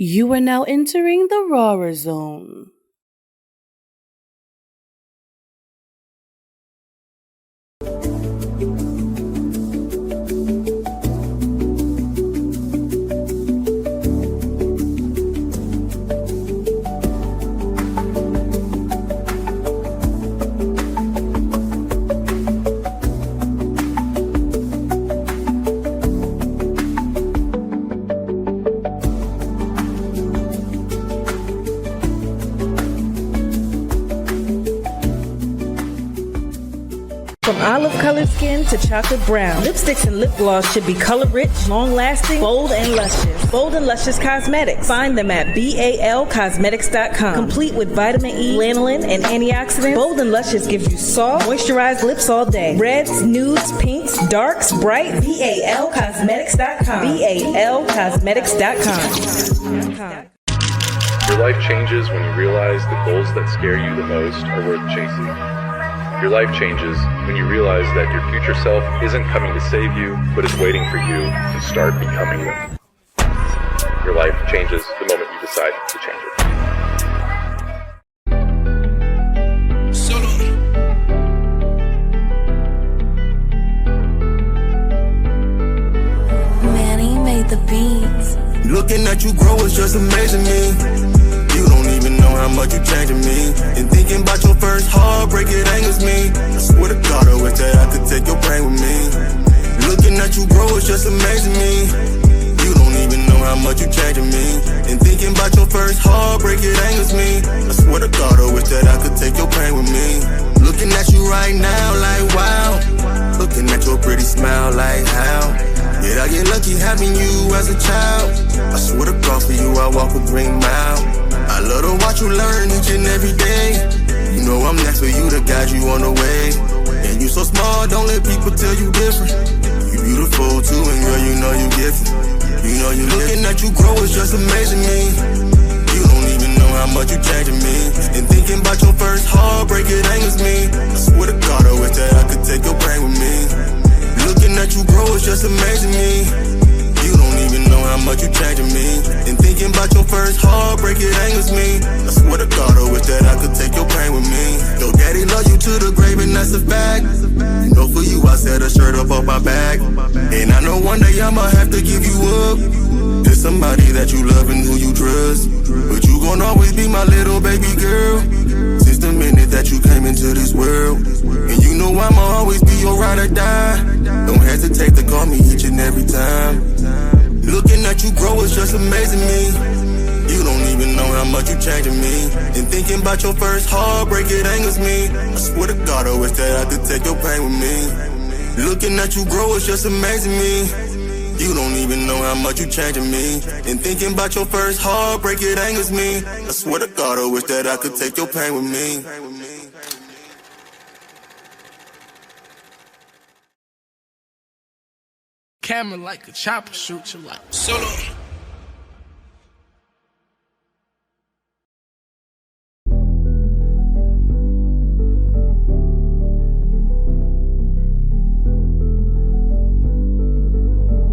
You are now entering the Rawrrzone. From olive-colored skin to chocolate brown, lipsticks and lip gloss should be color-rich, long-lasting, bold, and luscious. Bold and Luscious Cosmetics. Find them at balcosmetics.com. Complete with vitamin E, lanolin, and antioxidants, Bold and Luscious gives you soft, moisturized lips all day. Reds, nudes, pinks, darks, bright. balcosmetics.com. balcosmetics.com. Your life changes when you realize the goals that scare you the most are worth chasing. Your life changes when you realize that your future self isn't coming to save you, but is waiting for you to start becoming them. Your life changes the moment you decide to change it. Manny made the beats. Looking at you grow is just amazing me. You don't even know how much you changing me. And thinking about your first heartbreak, it angers me. I swear to God, I wish that I could take your pain with me. Looking at you grow is just amazing me. You don't even know how much you changing me. And thinking about your first heartbreak, it angers me. I swear to God, I wish that I could take your pain with me. Looking at you right now like wow. Looking at your pretty smile like how. Yeah, I get lucky having you as a child. I swear to God, for you I walk a green mile. I love to watch you learn each and every day. You know I'm next for you to guide you on the way. And you so smart, don't let people tell you different. You beautiful too, and girl, you know you gifted. You know you looking at you grow is just amazing me. You don't even know how much you changing me. And thinking about your first heartbreak, it angers me. I swear to God, I wish that I could take your pain with me. Looking at you grow is just amazing me. You don't even know how much you changing me. And thinking about your first heartbreak, it angers me. I swear to God, I wish that I could take your pain with me. Your daddy love you to the grave and that's a fact. You know for you I set a shirt up off my back. And I know one day I'ma have to give you up to somebody that you love and who you trust. But you gon' always be my little baby girl. Since the minute that you came into this world. And you know I'ma always be your ride or die. Don't hesitate to call me each and every time. Looking at you grow is just amazing me. You don't even know how much you changing me. And thinking about your first heartbreak, it angers me. I swear to God, I wish that I could take your pain with me. Looking at you grow is just amazing me. You don't even know how much you changing me. And thinking about your first heartbreak, it angers me. I swear to God, I wish that I could take your pain with me. Camera like a chopper, shoot you like solo.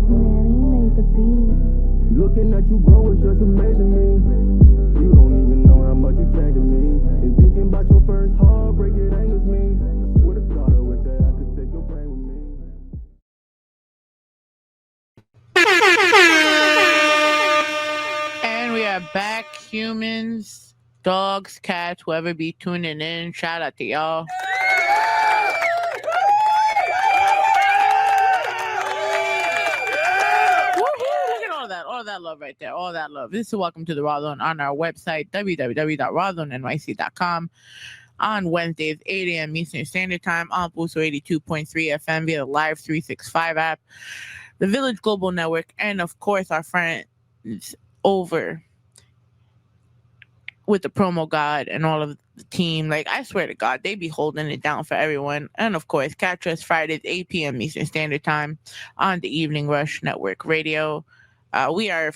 Manny made the beats. Looking at you grow is just amazing me. You don't even know how much you changing me. And thinking about your first heartbreak, it angers me. I swear to God, I wish that I could take your pain with me. And we are back, humans, dogs, cats, whoever be tuning in. Shout out to y'all. Woohoo! Look at all that love right there, all that love. This is Welcome to the Rawrrzone on our website, www.rawrrzoneny.com. On Wednesdays, 8 a.m. Eastern Standard Time on Booster 82.3 FM via the Live 365 app, the Village Global Network, and of course our friends over with the Promo God and all of the team. Like, I swear to God, they be holding it down for everyone. And of course, catch us Fridays, 8 p.m. Eastern Standard Time on the Evening Rush Network Radio. We are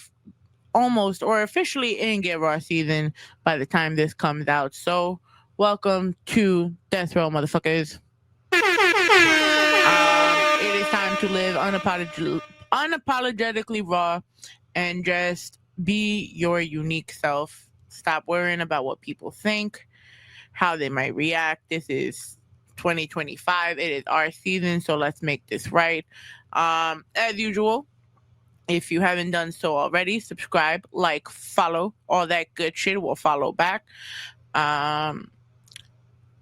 almost or officially in Get Raw season by the time this comes out. So, welcome to Death Row, motherfuckers. It is time to live unapologetically raw and just Be your unique self. Stop worrying about what people think, how they might react. This is 2025. It is our season, so let's make this right. As usual, if you haven't done so already, subscribe, like, follow, all that good shit. We'll follow back.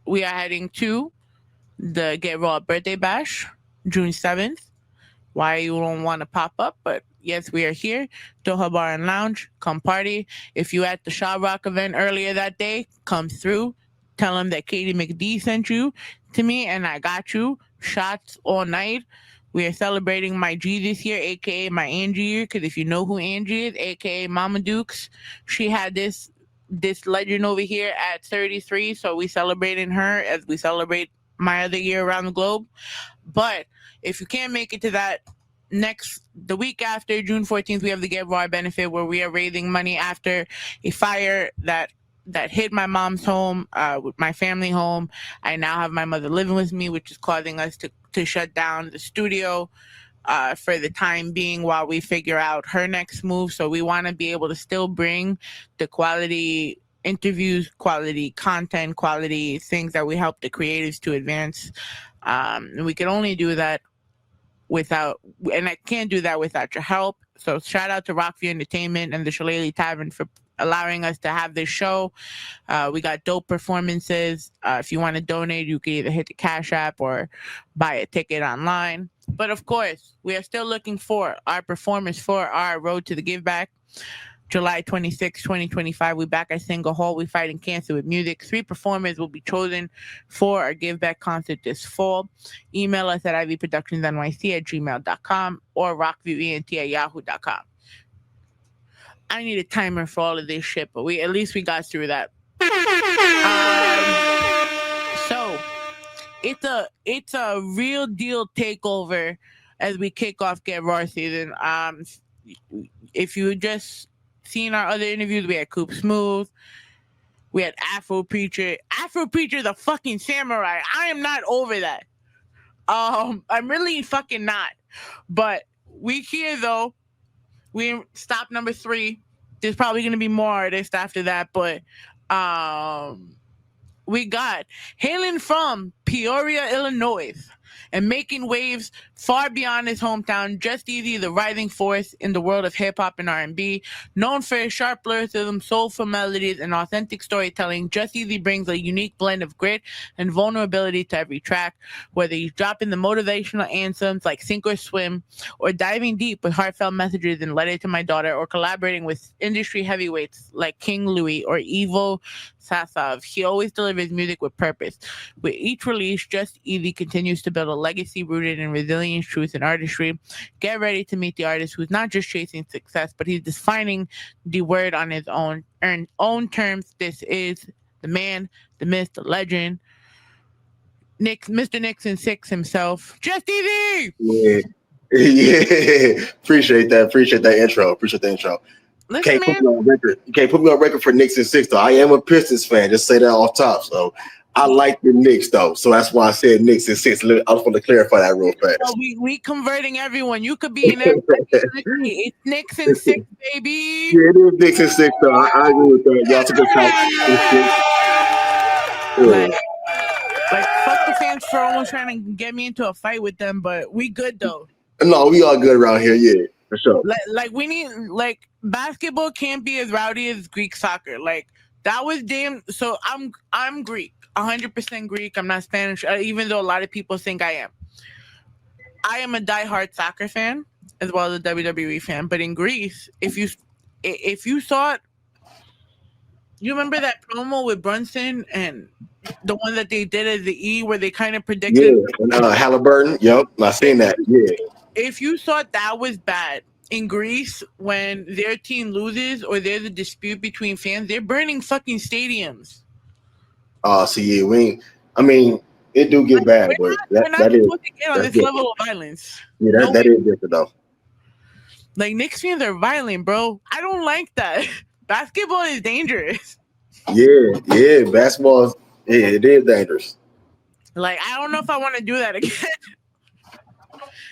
We are heading to the Get Raw birthday bash, June 7th. Why you don't want to pop up, but yes, we are here. Doha Bar and Lounge, come party. If you at the Shaw Rock event earlier that day, come through. Tell them that Katie McD sent you to me, and I got you. Shots all night. We are celebrating my G this year, aka my Angie year, because if you know who Angie is, aka Mama Dukes, she had this legend over here at 33, so we celebrating her as we celebrate my other year around the globe. But if you can't make it to that, the week after, June 14th, we have the Get Raw benefit where we are raising money after a fire that hit my mom's home, my family home. I now have my mother living with me, which is causing us to shut down the studio for the time being while we figure out her next move. So we want to be able to still bring the quality interviews, quality content, quality things that we help the creatives to advance. And we can only do that and I can't do that without your help. So shout out to Rockview Entertainment and the Shillelagh Tavern for allowing us to have this show. We got dope performances. If you want to donate, you can either hit the Cash App or buy a ticket online. But of course, we are still looking for our performers for our Road to the Give Back. July 26, 2025, we back at Single Hall. We fighting cancer with music. 3 performers will be chosen for our Give Back concert this fall. Email us at ivproductionsnyc@gmail.com or rockviewent@yahoo.com. I need a timer for all of this shit, but at least we got through that. So it's a real deal takeover as we kick off Get Raw season. If you just seen our other interviews, we had Coop Smooth, we had Afro Preacher, the fucking samurai. I am not over that. I'm really fucking not. But we here though. We stopped number 3. There's probably gonna be more artists after that, but we got hailing from Peoria, Illinois, and making waves far beyond his hometown, Just Eazy, the rising force in the world of hip-hop and R&B. Known for his sharp lyricism, soulful melodies, and authentic storytelling, Just Eazy brings a unique blend of grit and vulnerability to every track, whether he's dropping the motivational anthems like Sink or Swim, or diving deep with heartfelt messages in Letter to My Daughter, or collaborating with industry heavyweights like King Louis or Evo Sasov. He always delivers music with purpose. With each release, Just Eazy continues to build a legacy rooted in resilience, truth, and artistry. Get ready to meet the artist who's not just chasing success, but he's defining the word on his own terms. This is the man, the myth, the legend, Mr. Nixon 6 himself, Just Eazy. Yeah. Yeah. Appreciate that intro. Listen, Can't put me on record. You can't put me on record for Knicks and 6 though. I am a Pistons fan. Just say that off top. So I like the Knicks though. So that's why I said Knicks and 6. I just want to clarify that real fast. So we converting everyone. You could be in every It's Knicks and 6, baby. Yeah, it is Knicks and 6 though. I agree with that. Y'all took a count. Like fuck the fans for almost trying to get me into a fight with them, but we good though. No, we all good around here. Yeah, for sure. Like we need basketball can't be as rowdy as Greek soccer. Like that was damn. So I'm Greek, 100% Greek. I'm not Spanish, even though a lot of people think I am. I am a diehard soccer fan as well as a WWE fan. But in Greece, if you saw it, you remember that promo with Brunson and the one that they did as the E, where they kind of predicted. Yeah, Halliburton. Yep, I seen that. Yeah. If you thought that was bad in Greece, when their team loses or there's a dispute between fans, they're burning fucking stadiums. See, it do get bad, but we're not supposed to get on this level of violence. Yeah, that is different though. Like Knicks fans are violent, bro. I don't like that. Basketball is dangerous. Yeah, basketball it is dangerous. Like I don't know if I want to do that again.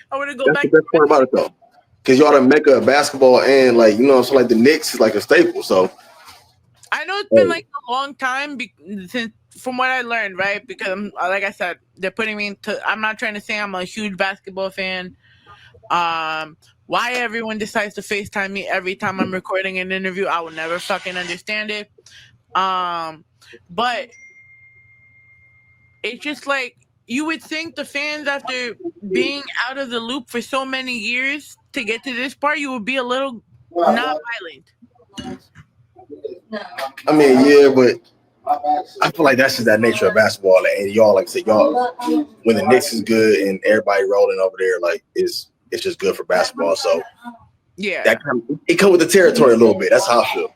I want to go That's back. the best part about it though. because y'all the mecca of basketball and like so like the Knicks is like a staple. So I know it's been like a long time since from what I learned, right? Because like I said, they're putting me into. I'm not trying to say I'm a huge basketball fan. Why everyone decides to FaceTime me every time I'm recording an interview, I will never fucking understand it. But it's just like you would think the fans, after being out of the loop for so many years to get to this part, you would be a little not violent. I mean, yeah, but I feel like that's just that nature of basketball. And y'all, like I said, y'all, when the Knicks is good and everybody rolling over there, like it's just good for basketball. So yeah, it comes with the territory a little bit. That's how I feel.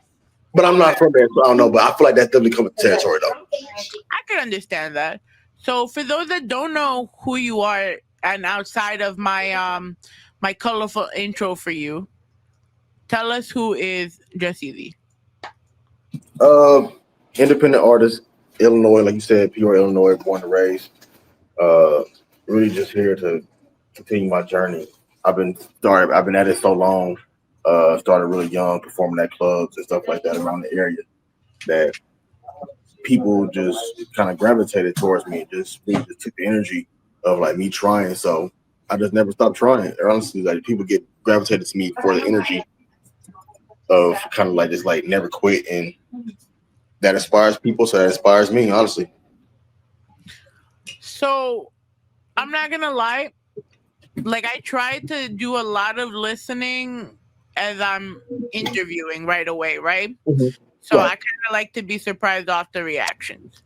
But I'm not from there, so I don't know. But I feel like that definitely comes with the territory, though. I can understand that. So for those that don't know who you are, and outside of my my colorful intro for you, tell us who is Just Eazy. Independent artist, Illinois, like you said, Peoria, Illinois, born and raised. Really just here to continue my journey. I've been at it so long. Started really young, performing at clubs and stuff like that around the area. That people just kind of gravitated towards me. Just really just took the energy of like me trying. So I just never stopped trying. Honestly, like people get gravitated to me for the energy of kind of like just like never quit, and that inspires people. So that inspires me, honestly. So I'm not gonna lie. Like I try to do a lot of listening as I'm interviewing right away, right? Mm-hmm. So Right. I kind of like to be surprised off the reactions.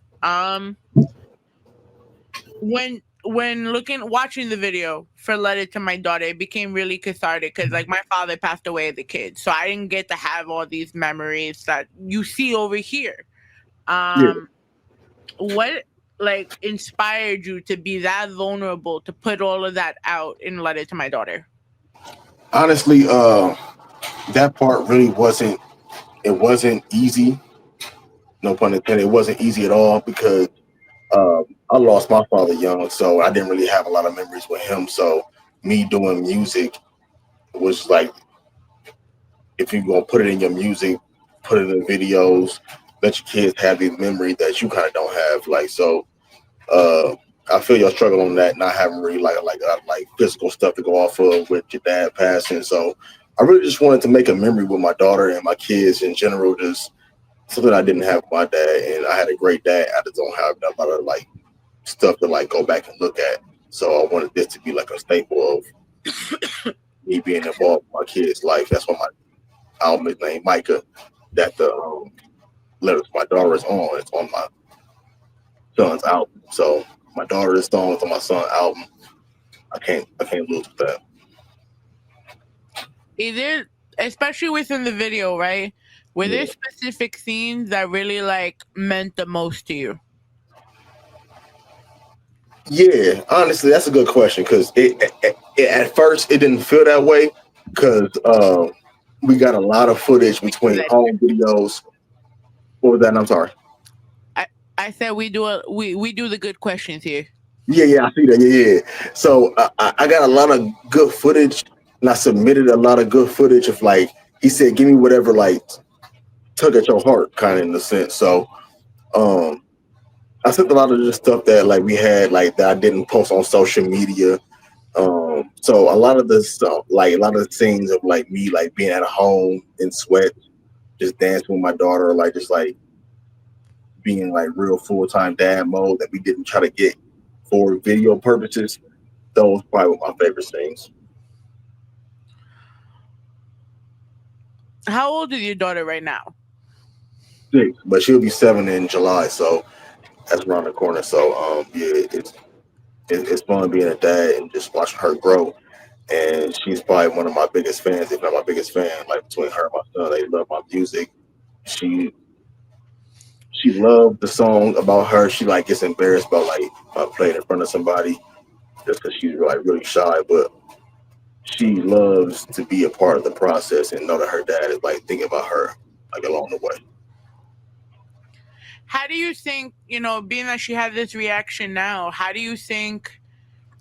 When watching the video for Letter to My Daughter, it became really cathartic because like my father passed away as a kid, so I didn't get to have all these memories that you see over here. What like inspired you to be that vulnerable to put all of that out in Letter to My Daughter? Honestly, that part really wasn't. It wasn't easy. No pun intended. It wasn't easy at all because I lost my father young, so I didn't really have a lot of memories with him. So me doing music was like, if you're gonna put it in your music, put it in videos, let your kids have the memory that you kind of don't have. Like so, I feel your struggle on that, not having really like physical stuff to go off of with your dad passing. So I really just wanted to make a memory with my daughter and my kids in general, just something I didn't have with my dad, and I had a great dad. I just don't have a lot of like stuff to like go back and look at. So I wanted this to be like a staple of me being involved in my kids' life. That's why my album is named Micah. That the Letter to My Daughter is on. It's on my son's album. So my daughter's song is on my son's album. I can't lose with that. Either, especially within the video, right? Were there specific scenes that really like meant the most to you? Yeah, honestly, that's a good question because at first it didn't feel that way because we got a lot of footage between home videos. What was that? I'm sorry. I said we do the good questions here. Yeah, I see that. Yeah. So I got a lot of good footage, and I submitted a lot of good footage of like he said, give me whatever like tug at your heart, kind of in a sense. So I sent a lot of the stuff that like we had like that I didn't post on social media. So a lot of the stuff, like a lot of the scenes of like me like being at home in sweat, just dancing with my daughter, like just like being like real full-time dad mode that we didn't try to get for video purposes. Those probably were my favorite scenes. How old is your daughter right now? 6, but she'll be 7 in July, so that's around the corner. So yeah, it's fun being a dad and just watching her grow. And she's probably one of my biggest fans, if not my biggest fan. Like between her and my son, they love my music. She loved the song about her. She like gets embarrassed about like if I play it in front of somebody just because she's like really shy, but she loves to be a part of the process and know that her dad is like thinking about her like along the way. How do you think, being that she had this reaction now, how do you think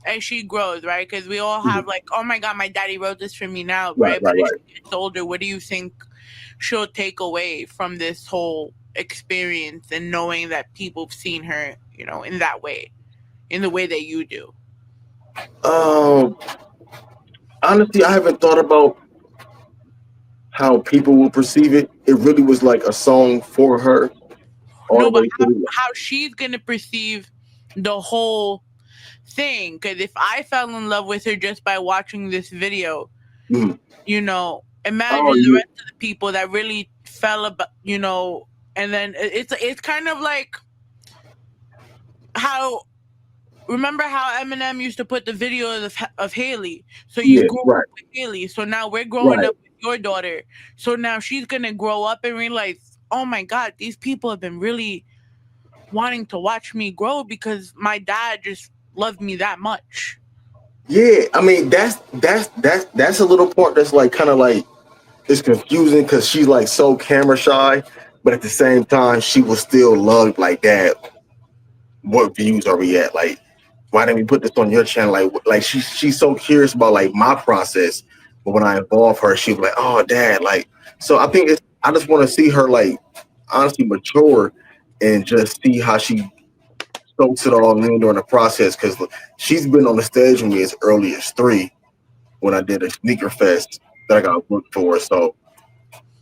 as she grows, right? Because we all have like, oh my God, my daddy wrote this for me now, Right, right? right, But as right. she gets older, what do you think she'll take away from this whole experience and knowing that people have seen her, in that way, in the way that you do? Um, Honestly, I haven't thought about how people will perceive it. It really was like a song for her all the No, but way how, through. how she's gonna perceive the whole thing? Because if I fell in love with her just by watching this video, Mhm. imagine Oh the yeah, rest of the people that really fell about, and then it's kind of like how. Remember how Eminem used to put the video of Haley? So you yeah, grew up right, with Haley. So now we're growing right. up with your daughter. So now she's gonna grow up and realize, oh my God, these people have been really wanting to watch me grow because my dad just loved me that much. Yeah, I mean that's a little part that's like kind of like it's confusing because she's like so camera shy, but at the same time she was still loved like that. What views are we at? Like, why didn't we put this on your channel? Like she's so curious about like my process, but when I involve her, she's like, oh, dad, like. So I think I just want to see her like honestly mature and just see how she soaks it all in during the process because she's been on the stage with me as early as 3 when I did a sneaker fest that I got booked for. So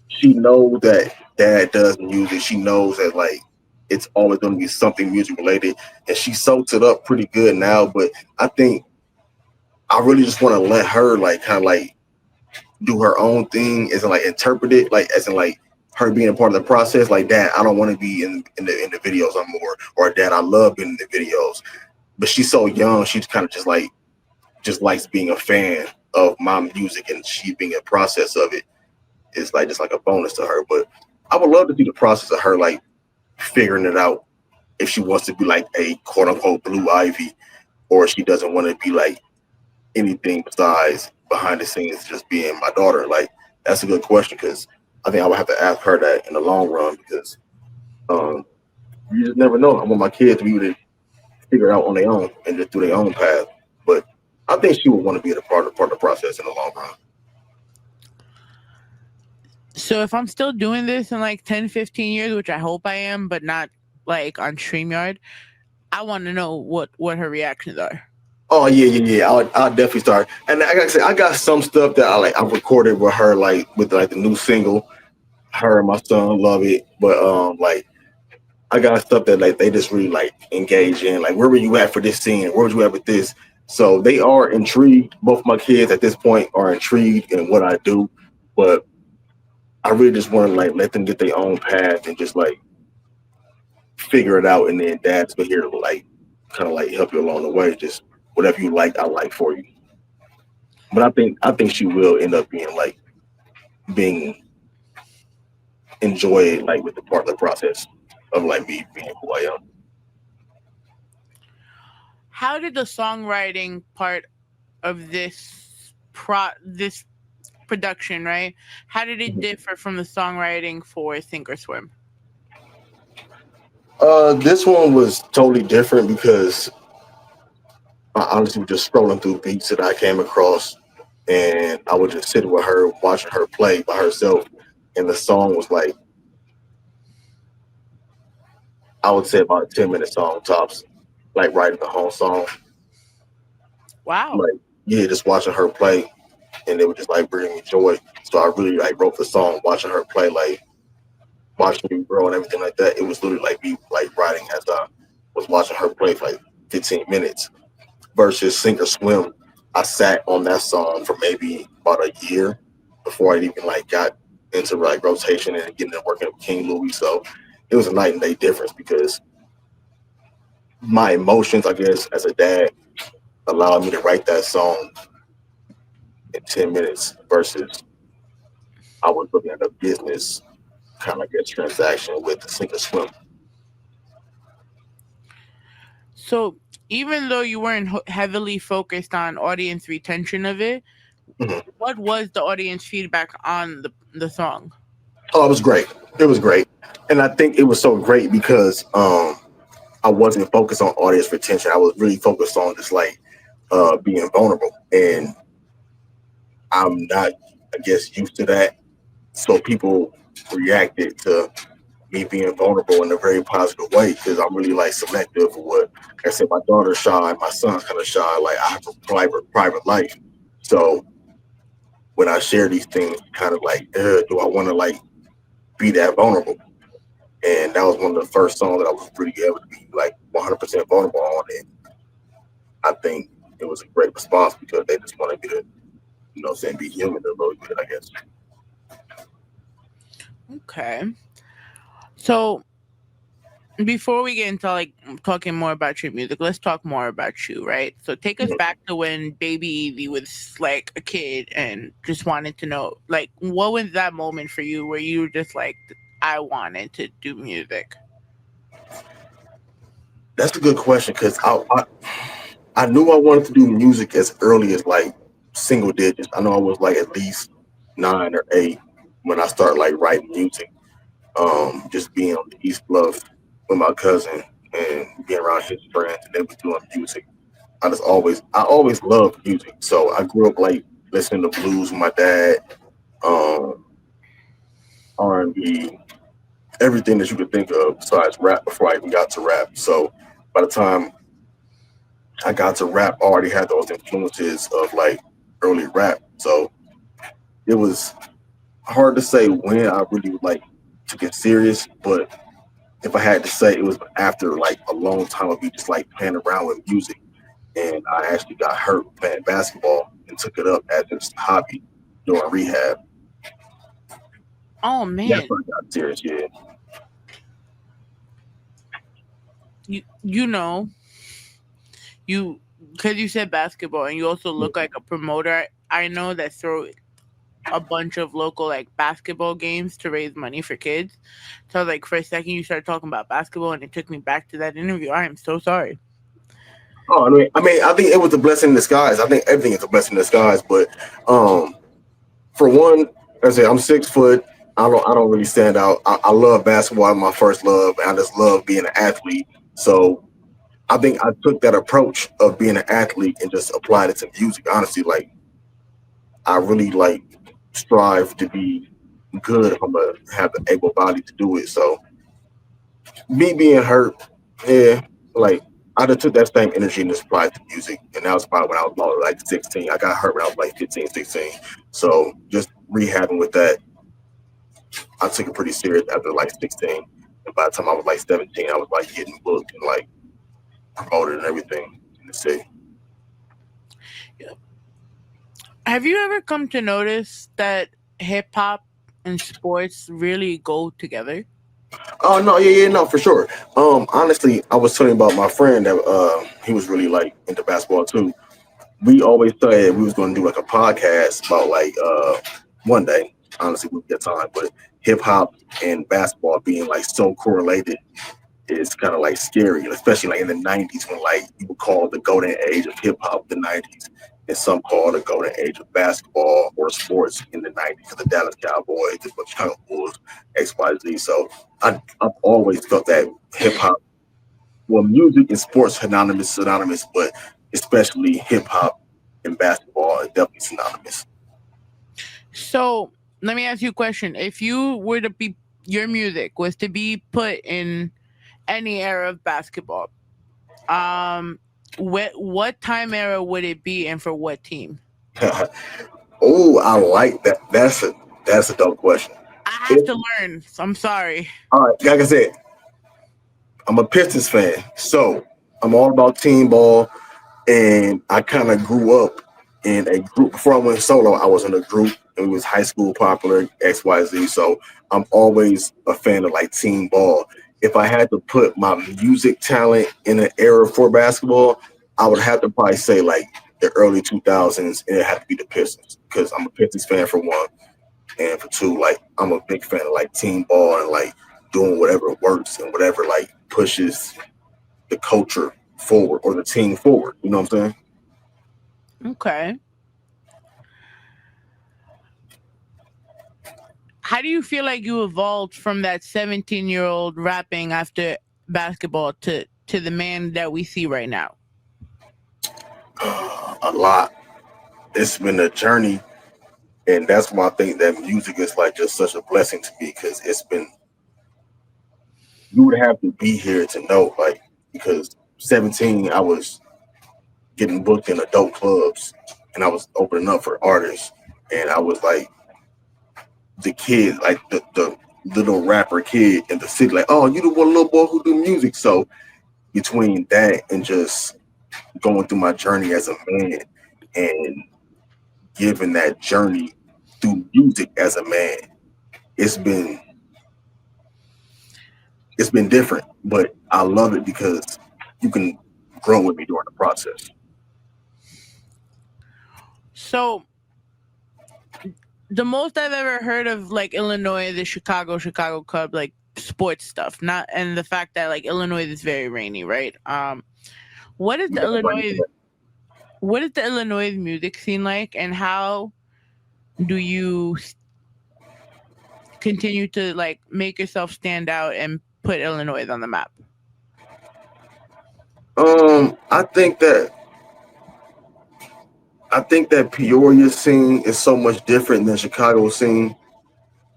she knows that dad does music. She knows that like it's always going to be something music related, and she soaks it up pretty good now. But I think I really just want to let her like kind of like do her own thing, as in like interpret it, like as in like her being a part of the process. Like, dad, I don't want to be in the videos anymore, or dad, I love being in the videos. But she's so young, she's kind of just likes being a fan of my music, and she being a process of it is like just like a bonus to her. But I would love to see the process of her like figuring it out if she wants to be like a quote unquote Blue Ivy, or if she doesn't want to be like anything besides behind the scenes just being my daughter. Like, that's a good question because I think I would have to ask her that in the long run because um, you just never know. I want my kids to be able to figure it out on their own and just do their own path. But I think she would want to be a part of the process in the long run. So if I'm still doing this in like 10, 15 years, which I hope I am, but not like on StreamYard, I want to know what her reactions are. Oh yeah. I'll definitely start. And like I said, I got some stuff that I recorded with her, like with like the new single. Her and my son love it, but like I got stuff that like they just really like engage in. Like, where were you at for this scene? Where were you at with this? So they are intrigued. Both my kids at this point are intrigued in what I do, but I really just want to like let them get their own path and just like figure it out. And then dad's been here to like kind of like help you along the way. Just whatever you like, I like for you. But I think she will end up being enjoyed like with the part of the process of like me being who I am. How did the songwriting part of this production, right? How did it differ from the songwriting for Sink or Swim? This one was totally different because I honestly was just scrolling through beats that I came across, and I would just sit with her, watching her play by herself, and the song was like, I would say about a 10-minute song tops, like writing the whole song. Wow. Like, yeah, just watching her play, and it would just like bring me joy. So I really like wrote the song watching her play, like watching me grow and everything like that. It was literally like me like writing as I was watching her play for like 15 minutes. Versus Sink or Swim, I sat on that song for maybe about a year before I even like got into like rotation and getting to working with King Louis. So it was a night and day difference because my emotions, I guess, as a dad, allowed me to write that song in 10 minutes versus I was looking at a business kind of like a transaction with the Sink or Swim. So even though you weren't heavily focused on audience retention of it, Mhm. what was the audience feedback on the song? Oh, it was great. It was great. And I think it was so great because I wasn't focused on audience retention. I was really focused on just like being vulnerable, and I'm not, I guess, used to that. So people reacted to me being vulnerable in a very positive way because I'm really like selective for what I said. My daughter's shy, my son's kind of shy. Like I have a private life, so when I share these things, kind of like, do I want to like be that vulnerable? And that was one of the first songs that I was really able to be like 100% vulnerable on. And I think it was a great response because they just wanted me to, saying be human a little bit, I guess. Okay. So before we get into like talking more about your music, let's talk more about you, right? So take us back to when Baby Eazy was like a kid and just wanted to know, like, what was that moment for you where you were just like, I wanted to do music? That's a good question because I knew I wanted to do music as early as like single digits. I know I was like at least 9 or 8 when I started like writing music. Just being on the East Bluff with my cousin and being around his friends and they was doing music. I always loved music. So I grew up like listening to blues with my dad, um, R&B, everything that you could think of besides rap before I even got to rap. So by the time I got to rap, I already had those influences of like early rap. So it was hard to say when I really like took it serious, but if I had to say, it was after like a long time of me just like playing around with music, and I actually got hurt playing basketball and took it up as a hobby during rehab. Oh That's man, when I got serious. Yeah. you know you because you said basketball and you also look like a promoter. I know that throw a bunch of local like basketball games to raise money for kids. So like for a second you started talking about basketball and it took me back to that interview. I am so sorry. Oh, I think it was a blessing in disguise. I think everything is a blessing in disguise. But um, for one, as I say, I'm 6 foot. I don't really stand out. I love basketball. I'm my first love. I just love being an athlete. So I think I took that approach of being an athlete and just applied it to music. Honestly, like I really like strive to be good if I'm gonna have the able body to do it. So me being hurt, yeah, like I just took that same energy and just applied to music. And that was probably when I was about like 16. I got hurt when I was like 15, 16. So just rehabbing with that, I took it pretty serious after like 16. And by the time I was like 17, I was like getting booked and like promoted and everything in the city. Have you ever come to notice that hip hop and sports really go together? Oh no, yeah, no, for sure. Honestly, I was telling you about my friend that he was really like into basketball too. We always said we was going to do like a podcast about like one day. Honestly, we get time, but hip hop and basketball being like so correlated is kind of like scary, especially like in the '90s when like people call the golden age of hip hop the '90s, and some call the golden age of basketball or sports in the '90s. The Dallas Cowboys, the Chicago Bulls, XYZ. So I've always felt that hip hop, well, music and sports synonymous, but especially hip hop and basketball are definitely synonymous. So let me ask you a question. If you were to be your music was to be put in any era of basketball, what time era would it be and for what team? Oh, I like that. That's a dope question. I have to learn. So I'm sorry. All right, like I said, I'm a Pistons fan, so I'm all about team ball. And I kind of grew up in a group. Before I went solo, I was in a group. It was high school popular XYZ. So I'm always a fan of like team ball. If I had to put my music talent in an era for basketball, I would have to probably say like the early 2000s, and it had to be the Pistons because I'm a Pistons fan for one, and for two, like I'm a big fan of like team ball and like doing whatever works and whatever like pushes the culture forward or the team forward. You know what I'm saying? Okay. How do you feel like you evolved from that 17-year-old rapping after basketball to the man that we see right now? A lot. It's been a journey, and that's why I think that music is like just such a blessing to me because it's been. You would have to be here to know, like, because 17, I was getting booked in adult clubs, and I was opening up for artists, and I was like the kid, like the little rapper kid in the city, like, oh, you the one little boy who do music. So between that and just going through my journey as a man and giving that journey through music as a man, it's been it's been different, but I love it because you can grow with me during the process. So the most I've ever heard of like Illinois, the Chicago Cub, like sports stuff, not and the fact that like Illinois is very rainy, right? What is the Illinois what is the Illinois music scene like, and how do you continue to like make yourself stand out and put Illinois on the map? I think that Peoria scene is so much different than Chicago scene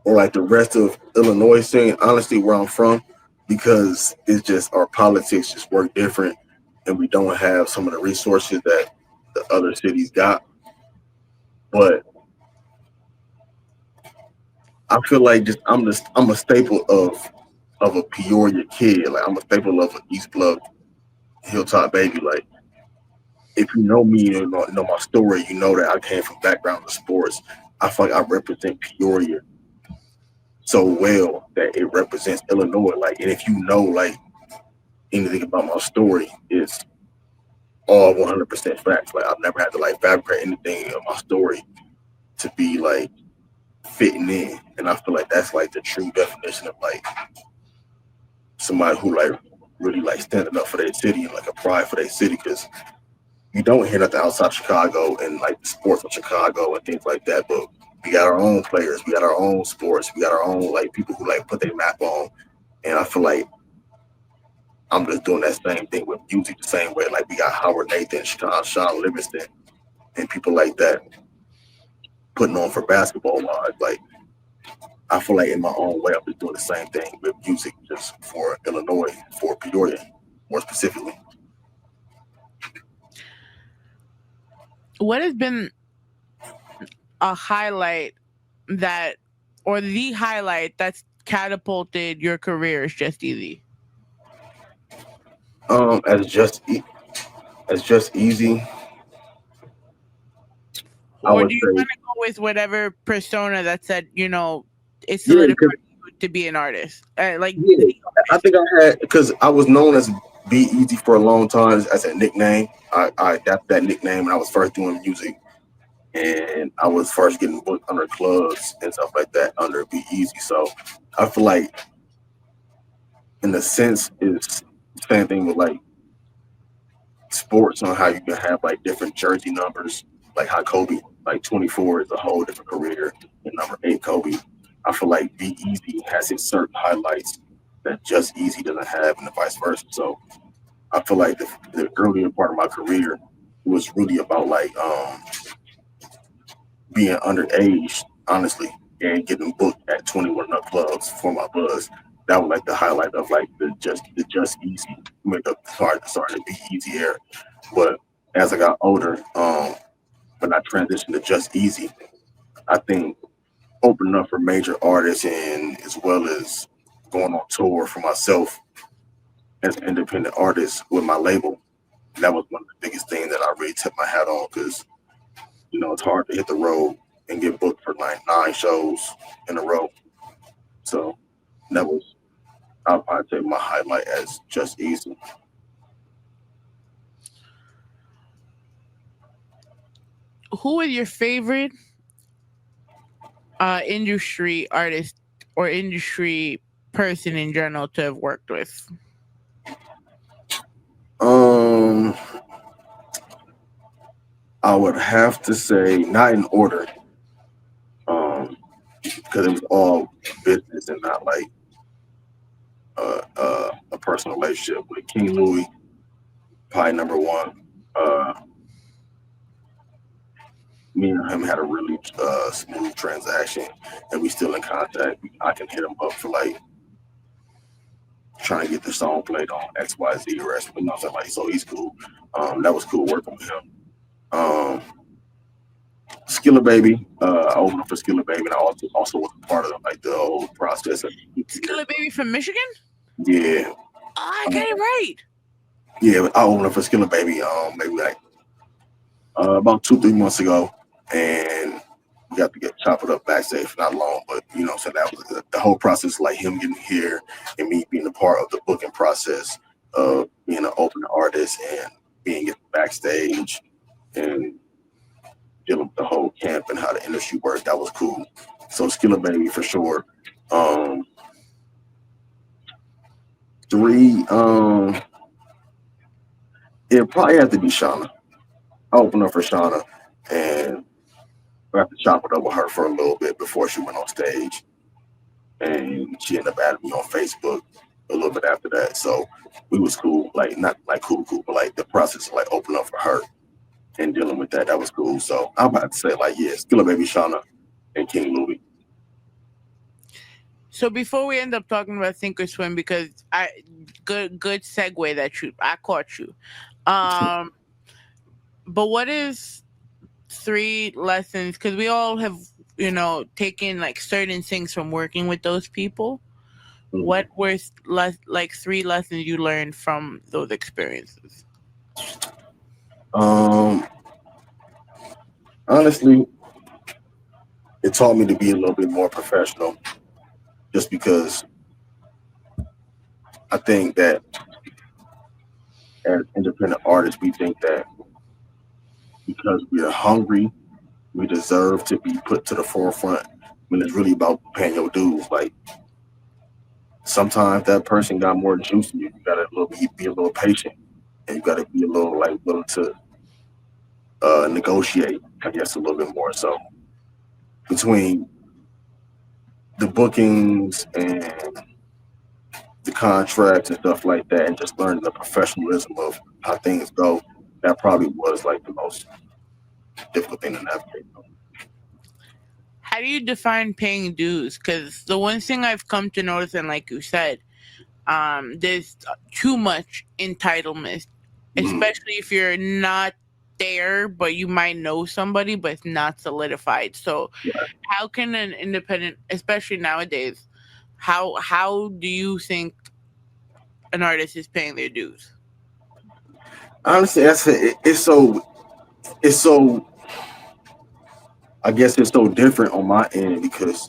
or like the rest of Illinois scene, honestly, where I'm from, because it's just our politics just work different and we don't have some of the resources that the other cities got. But I feel like I'm a staple of a Peoria kid. Like I'm a staple of an East Bluff Hilltop baby. Like if you know me and know my story, you know that I came from background of sports. I feel like I represent Peoria so well that it represents Illinois. Like, and if you know like anything about my story, it's all 100% facts. Like I've never had to like fabricate anything of my story to be like fitting in, and I feel like that's like the true definition of like somebody who like really like standing up for their city and like a pride for their city, because you don't hear nothing outside Chicago and like the sports of Chicago and things like that. But we got our own players, we got our own sports, we got our own like people who like put their map on, and I feel like I'm just doing that same thing with music the same way. Like we got Howard Nathan, Sean Livingston, and people like that putting on for basketball wise. Like I feel like in my own way, I'm just doing the same thing with music, just for Illinois, for Peoria, more specifically. What has been a highlight that, or the highlight that's catapulted your career as Just Eazy? As just easy. I Or would do you say, want to go with whatever persona that said, you know, it's yeah, solidified to be an artist? Like, yeah. I think I had, because I was known as Be Easy for a long time as a nickname. I adapted that nickname when I was first doing music, and I was first getting booked under clubs and stuff like that under Be Easy. So I feel like, in a sense, it's the same thing with like sports on how you can have like different jersey numbers, like how Kobe, like 24 is a whole different career than number 8 Kobe. I feel like Be Easy has its certain highlights that Just Easy doesn't have, and the vice versa. So I feel like the earlier part of my career was really about like being underage, honestly, and getting booked at 21 up clubs for my buzz. That was like the highlight of like the just easy, make up start to Be Easy era. But as I got older, when I transitioned to Just Easy, I think opening up for major artists and as well as going on tour for myself as an independent artist with my label, that was one of the biggest things that I really tipped my hat on, because it's hard to hit the road and get booked for like 9 shows in a row. So that was, I'll probably take my highlight as Just Easy. Who is your favorite industry artist or industry person in general to have worked with? I would have to say, not in order, because it was all business and not like a personal relationship. With King Louis, probably number one. me and him had a really smooth transaction, and we still in contact. I can hit him up for like trying to get the song played on XYZ or S, but nothing like so. He's cool. That was cool working with him. Skilla Baby, I opened up for Skilla Baby, and I also was a part of like the whole process. Skilla Baby from Michigan? Yeah. Oh, I got it right. Yeah, I opened up for Skilla Baby maybe like about 2-3 months ago, and we got to get chop it up backstage for not long, but you know, so that was the whole process, like him getting here and me being a part of the booking process of being an open artist and being at backstage and dealing with the whole camp and how the industry worked. That was cool. So Skilla Baby for sure. 3, it probably had to be Shauna. I opened up for Shauna, and I have to chop it up with her for a little bit before she went on stage. And she ended up adding me on Facebook a little bit after that. So we was cool, like not like cool, but like the process of like opening up for her and dealing with that was cool. So I'm about to say like, yeah, Skilla Baby, Shauna, and King Louie. So before we end up talking about Sink or Swim, because good segue that I caught you. But what is 3 lessons? Because we all have, you know, taken like certain things from working with those people. Mm-hmm. What were like 3 lessons you learned from those experiences? Honestly, it taught me to be a little bit more professional, just because I think that as independent artists, we think that because we are hungry, we deserve to be put to the forefront when it's really about paying your dues. Like sometimes that person got more juice than you. You gotta be a little patient, and you gotta be a little like willing to negotiate, I guess, a little bit more. So between the bookings and the contracts and stuff like that, and just learning the professionalism of how things go, that probably was like the most difficult thing to navigate. How do you define paying dues? Because the one thing I've come to notice, and like you said, there's too much entitlement, especially if you're not there, but you might know somebody, but it's not solidified. So how can an independent, especially nowadays, how do you think an artist is paying their dues? Honestly, it's so I guess it's so different on my end, because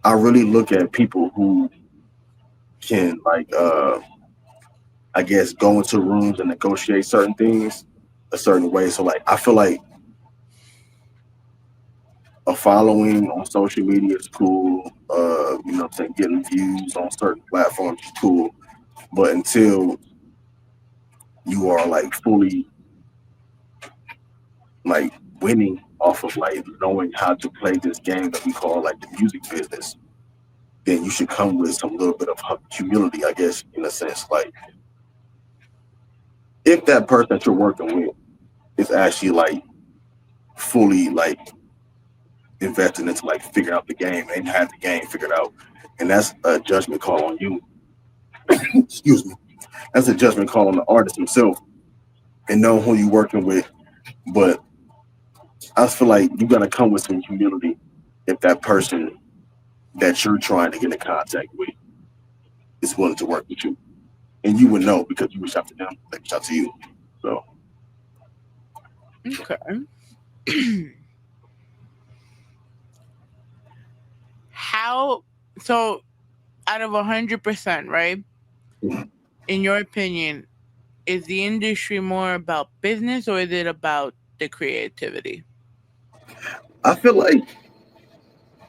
I really look at people who can like I guess go into rooms and negotiate certain things a certain way. So like I feel like a following on social media is cool. You know what I'm saying, getting views on certain platforms is cool. But until you are like fully like winning off of like knowing how to play this game that we call like the music business, then you should come with some little bit of humility, I guess, in a sense. Like if that person that you're working with is actually like fully like invested into like figuring out the game and have the game figured out, and that's a judgment call on you. Excuse me. That's a judgment call on the artist himself and know who you're working with. But I feel like you gotta come with some humility if that person that you're trying to get in contact with is willing to work with you. And you would know because you reached out to them, they reached out to you. So okay. So out of 100%, right? Mm-hmm. In your opinion, is the industry more about business or is it about the creativity? I feel like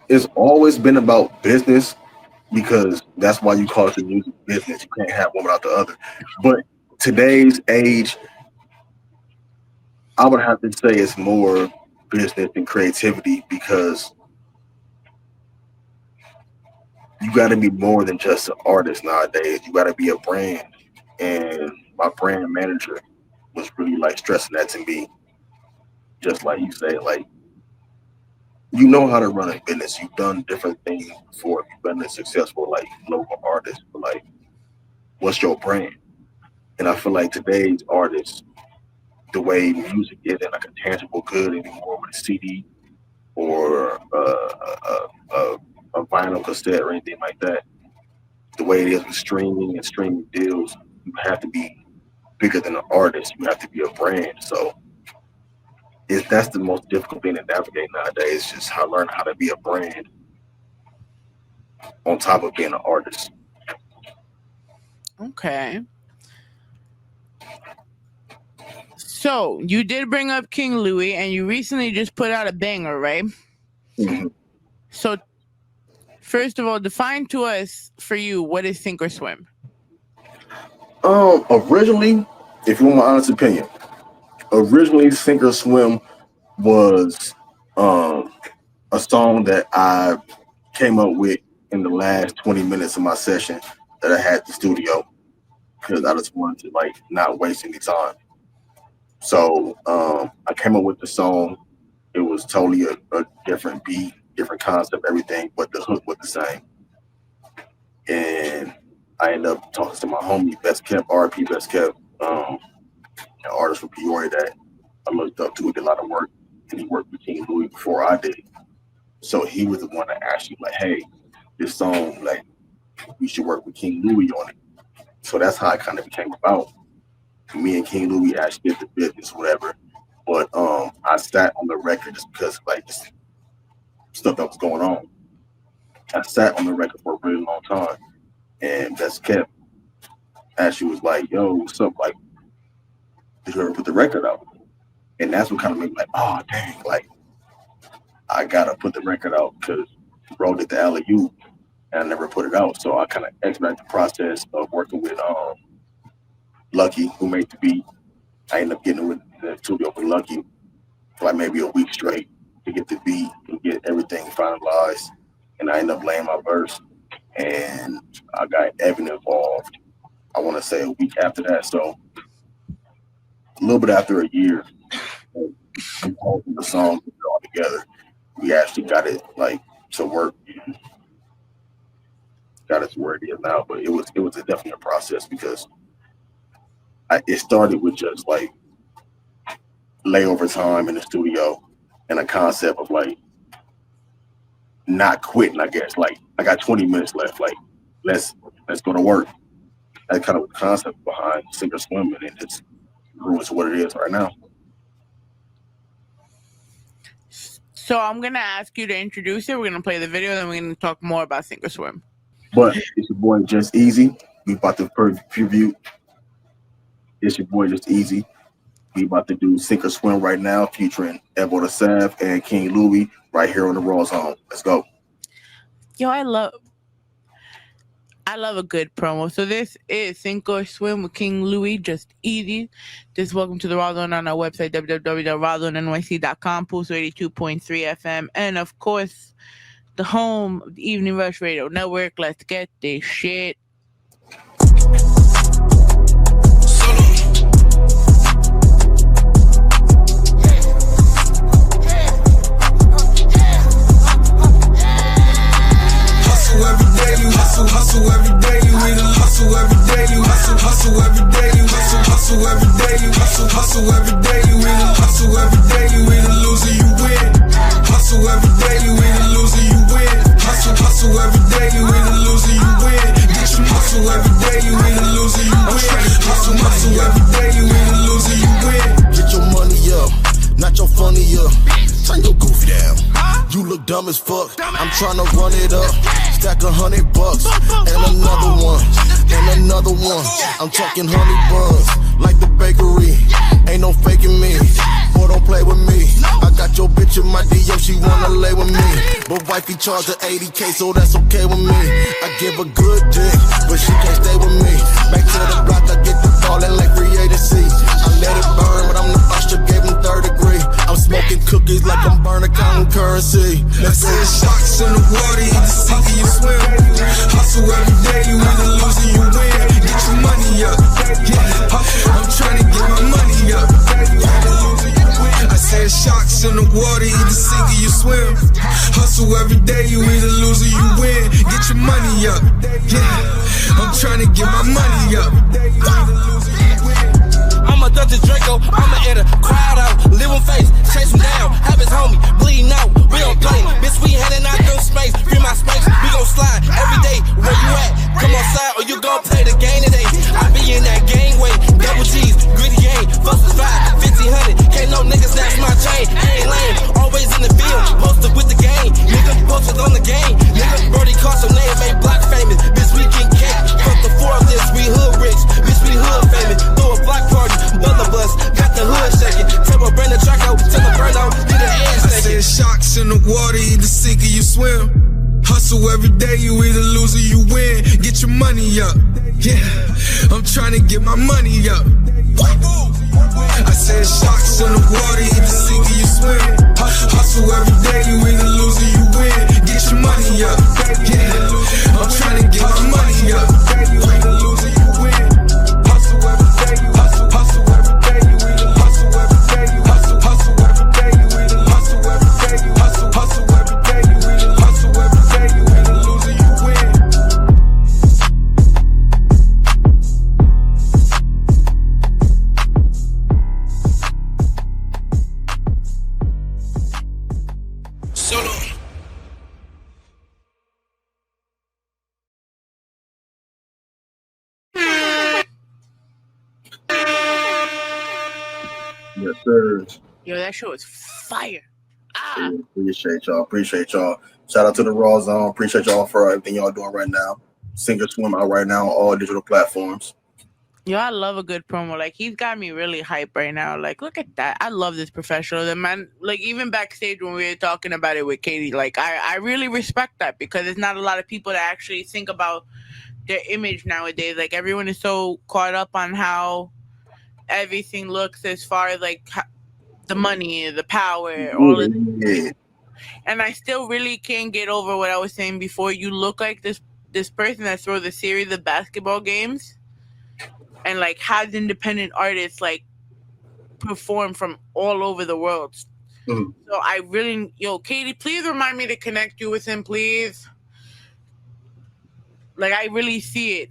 it's always been about business, because that's why you call it the music business. You can't have one without the other. But today's age, I would have to say it's more business and creativity, because you got to be more than just an artist nowadays. You got to be a brand. And my brand manager was really like stressing that to me. just like you said, like, you know how to run a business. You've done different things before. You've been a successful, like, local artist. But, like, what's your brand? And I feel like today's artists, the way music isn't like a tangible good anymore with a CD or a vinyl cassette or anything like that. The way it is with streaming and streaming deals, you have to be bigger than an artist. You have to be a brand. So that's the most difficult thing to navigate nowadays. Just learn how to be a brand on top of being an artist. Okay. So you did bring up King Louie, and you recently just put out a banger, right? Mm-hmm. So first of all, define to us, for you, what is Sink or Swim? Originally, if you want my honest opinion, Sink or Swim was a song that I came up with in the last 20 minutes of my session that I had at the studio, because I just wanted to, like, not waste any time. So I came up with the song. It was totally a different beat, different concept, everything, but the hook was the same. And I ended up talking to my homie, Best Kept, RP Best Kept, an artist from Peoria that I looked up to. He did a lot of work, and he worked with King Louie before I did. So he was the one that asked me, like, hey, this song, like, we should work with King Louie on it. So that's how it kind of became about. Me and King Louie actually did the business, whatever. But I sat on the record just because, like, just stuff that was going on. I sat on the record for a really long time. And Best Kept actually was like, yo, what's up? Like, did you ever put the record out? And that's what kind of made me like, oh, dang, like, I got to put the record out because bro did the alley-oop and I never put it out. So I kind of expedited the process of working with Lucky, who made the beat. I ended up getting with the studio with Lucky for like maybe a week straight to get the beat and get everything finalized. And I ended up laying my verse. And I got Evan involved, I want to say a week after that. So a little bit after a year of composing the song all together, we actually got it like to work. Got it to where it is now. But it was definitely a process because it started with just like layover time in the studio and a concept of like not quitting, I guess. Like, I got 20 minutes left. Like, let's go to work. That's kind of the concept behind Sink or Swim, and it grew into what it is right now. So I'm gonna ask you to introduce it. We're gonna play the video, then we're gonna talk more about Sink or Swim. But it's your boy Just Eazy. We about to preview. It's your boy Just Eazy. We about to do Sink or Swim right now, featuring Evo the Sav and King Louie right here on the Rawrrzone. Let's go. Yo, I love a good promo. So this is Sink or Swim with King Louie, Just Eazy. Just welcome to the Rawrrzone on our website, www.rawrzonenyc.com, Pulse 82.3 FM, and of course, the home of the Evening Rush Radio Network. Let's get this shit. Hustle every day, you need a hustle every day, you hustle every day, you hustle every day, you hustle every day, you need a hustle every day, you either lose or you win. Hustle every day, you either lose or you win. Hustle every day, you either lose or you win. Get your hustle every day, you either lose or you win. Hustle every day, you either lose or you win. Get your money up, not your funny up. Turn your goofy down. You look dumb as fuck. I'm tryna run it up. Stack $100 and another one, and another one. I'm talking honey buns like the bakery. Ain't no faking me. Boy, don't play with me. I got your bitch in my DM, she wanna lay with me. But wifey charged her $80K, so that's okay with me. I give a good dick, but she can't stay with me. Back to the block, I get the ballin' like free agency. I let it burn, but I'm the usher, gave him 3rd degree. I'm smoking cookies like I'm burning counting currency. Let's say sharks in the water, either sink or you swim. Hustle every day, you either lose or you win. Get your money up, yeah. I'm trying to get my money up. I said sharks Yeah, I'm trying to get my money up. I'm a Dr. Draco, I'ma in a crowd out. Live on face, chase him down. Have his homie, bleeding out. We don't play, bitch, we handing out them space. Free my space, we gon' slide every day. Where you at? Come on side, or you gon' play the game today. I be in that gangway, double G's, gritty game. Fuss is 5, 1500. Can't no niggas snatch my chain. I ain't lame, always in the field, posted with the game. Nigga posted on the game. Nigga Brody caught some name, made block famous. Bitch, we get cake. Fuck the four of this, we hood rich. Bitch, we hood famous. Throw a block party. Butler bus, got the hood shaking. Tell my bring the track out, tell my burn out, did the edge taking. I said sharks in the water, either sink or you swim. Hustle every day, you either lose or you win. Get your money up, yeah. I'm trying to get my money up. I said sharks in the water, either sink or you swim. Hustle every day, you either lose or you win. Get your money up, yeah. I'm trying to get my money up. You either lose or you win. Hustle every day, you hustle every day, you either hustle every day, you hustle every day, you either hustle every day, you hustle every day, you either hustle every day, you either lose or you win. Solo. Yes, sir. Yo, that show is fire. Ah. Appreciate y'all. Shout out to the Rawrrzone. Appreciate y'all for everything y'all doing right now. Sink or swim out right now on all digital platforms. Yo, I love a good promo. Like, he's got me really hype right now. Like, look at that. I love this professional. The man, like, even backstage when we were talking about it with Katie, like, I really respect that because there's not a lot of people that actually think about their image nowadays. Like, everyone is so caught up on how everything looks as far as, like, the money, the power, all of that. And I still really can't get over what I was saying before. You look like this person that throws a series of basketball games and like has independent artists like perform from all over the world. So I really, Katie, please remind me to connect you with him, please. Like, I really see it.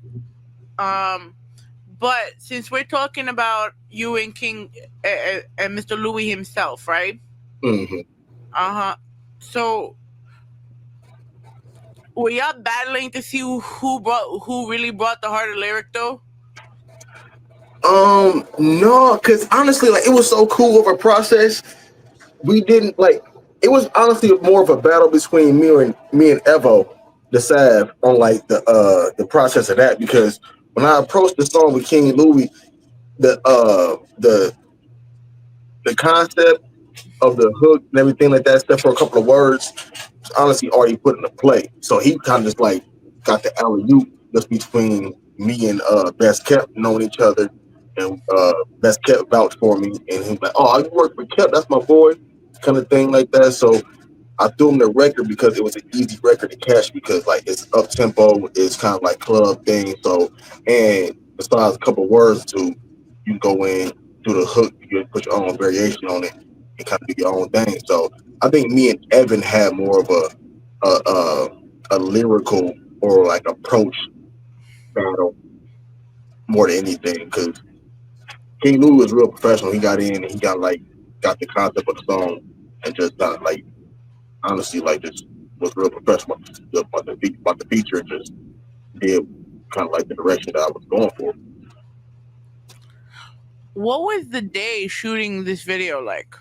But since we're talking about you and King and Mr. Louis himself, right? Mm-hmm. So were y'all battling to see who really brought the harder lyric though? No, because honestly, like, it was so cool of a process. We didn't like. It was honestly more of a battle between me and Evo, the Sav, on like the process of that. Because when I approached the song with King Louis, the concept of the hook and everything like that, except for a couple of words, was honestly already put into play. So he kind of just like got the alley-oop just between me and Best Kept knowing each other, and Best Kept vouched for me, and he's like, "Oh, I work with Kept, that's my boy," kind of thing like that. So I threw him the record because it was an easy record to catch because like it's up tempo, it's kind of like club thing. So, and besides a couple of words to you go in do the hook, you can put your own variation on it and kind of do your own thing. So I think me and Evan had more of a lyrical or like approach battle more than anything because King Lou was real professional. He got in and he got the concept of the song and just not like honestly like just was real professional about the feature and just did kind of like the direction that I was going for. What was the day shooting this video like?